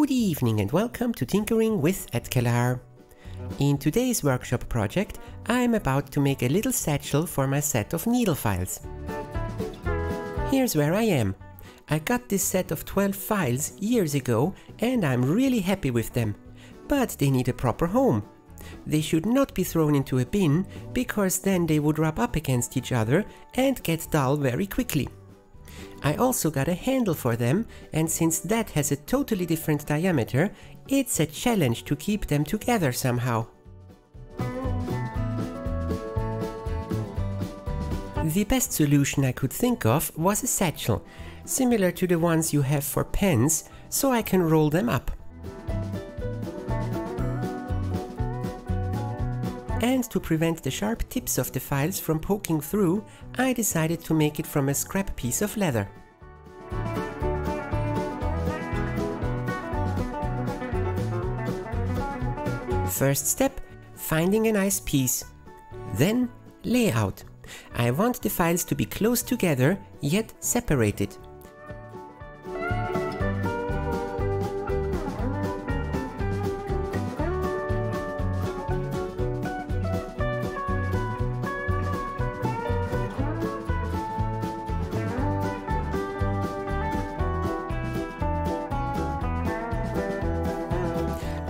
Good evening and welcome to Tinkering with Satchel. In today's workshop project, I am about to make a little satchel for my set of needle files. Here's where I am. I got this set of 12 files years ago and I'm really happy with them. But they need a proper home. They should not be thrown into a bin because then they would rub up against each other and get dull very quickly. I also got a handle for them, and since that has a totally different diameter, it's a challenge to keep them together somehow. The best solution I could think of was a satchel, similar to the ones you have for pens, so I can roll them up. And to prevent the sharp tips of the files from poking through, I decided to make it from a scrap piece of leather. First step, finding a nice piece. Then, layout. I want the files to be close together, yet separated.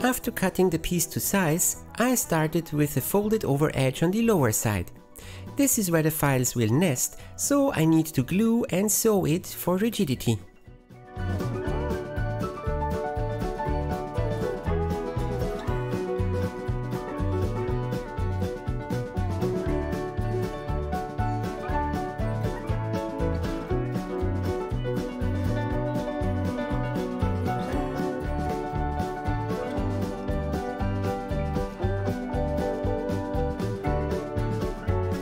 After cutting the piece to size, I started with a folded over edge on the lower side. This is where the files will nest, so I need to glue and sew it for rigidity.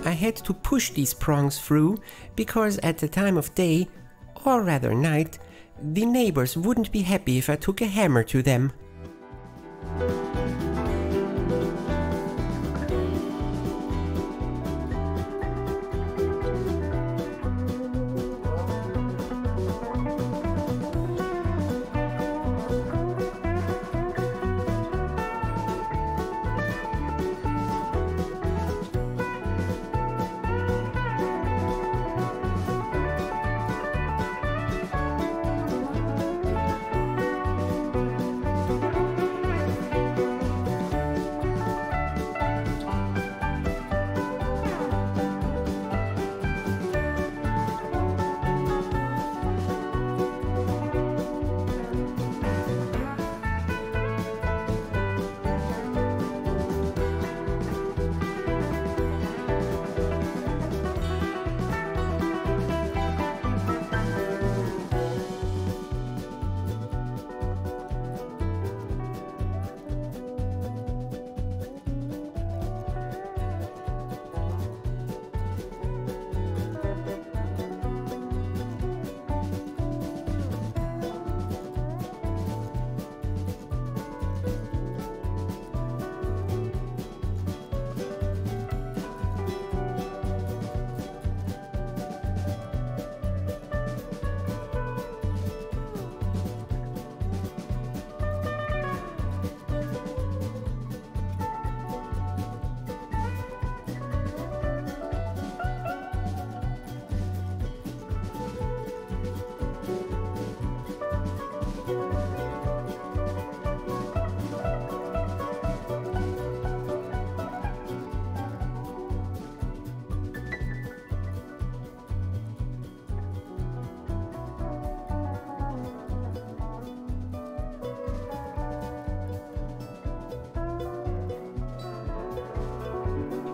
I had to push these prongs through because at the time of day, or rather night, the neighbors wouldn't be happy if I took a hammer to them.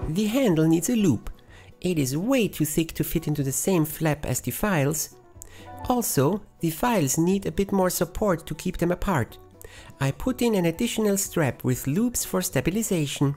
The handle needs a loop. It is way too thick to fit into the same flap as the files. Also, the files need a bit more support to keep them apart. I put in an additional strap with loops for stabilization.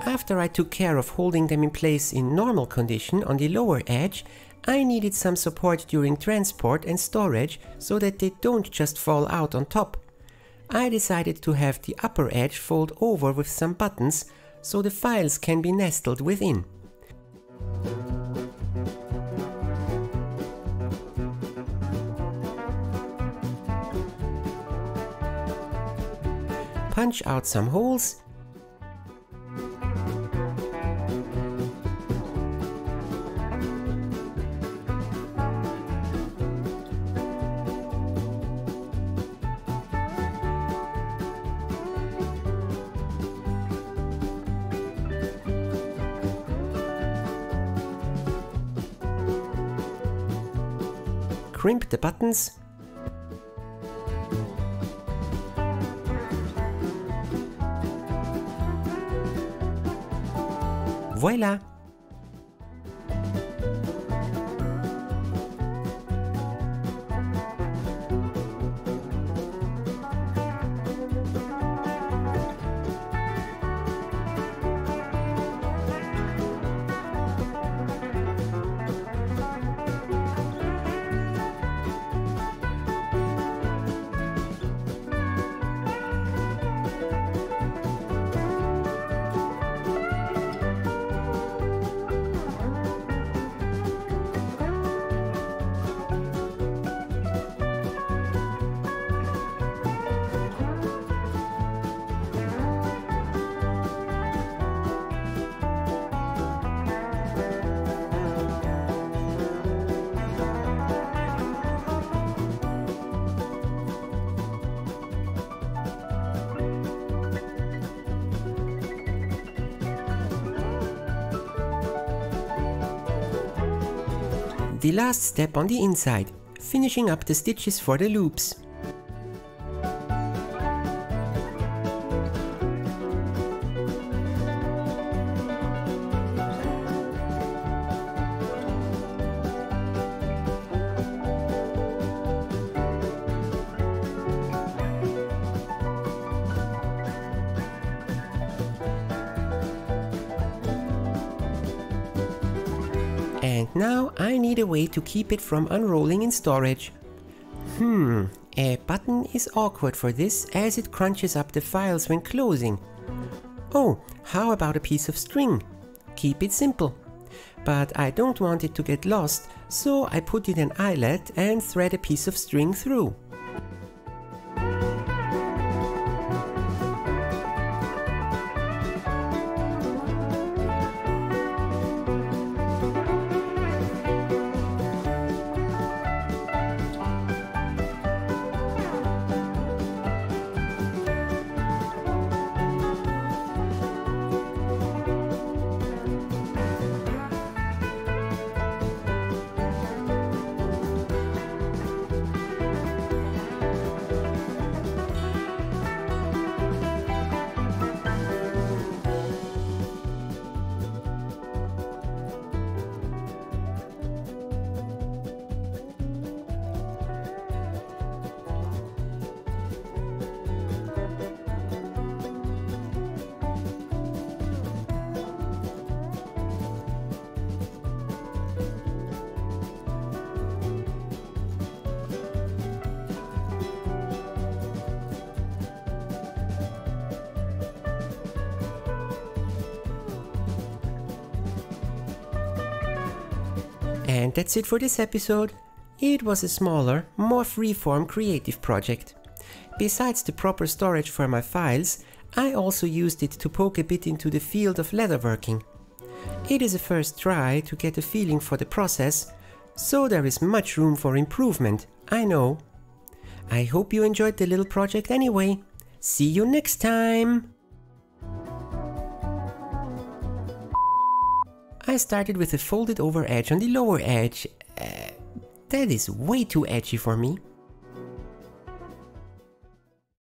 After I took care of holding them in place in normal condition on the lower edge, I needed some support during transport and storage so that they don't just fall out on top. I decided to have the upper edge fold over with some buttons so the files can be nestled within. Punch out some holes . Crimp the buttons . Voila! The last step on the inside, finishing up the stitches for the loops. And now I need a way to keep it from unrolling in storage. A button is awkward for this as it crunches up the files when closing. Oh, how about a piece of string? Keep it simple. But I don't want it to get lost, so I put in an eyelet and thread a piece of string through. And that's it for this episode. It was a smaller, more freeform creative project. Besides the proper storage for my files, I also used it to poke a bit into the field of leatherworking. It is a first try to get a feeling for the process, so there is much room for improvement, I know. I hope you enjoyed the little project anyway. See you next time! I started with a folded over edge on the lower edge. That is way too edgy for me.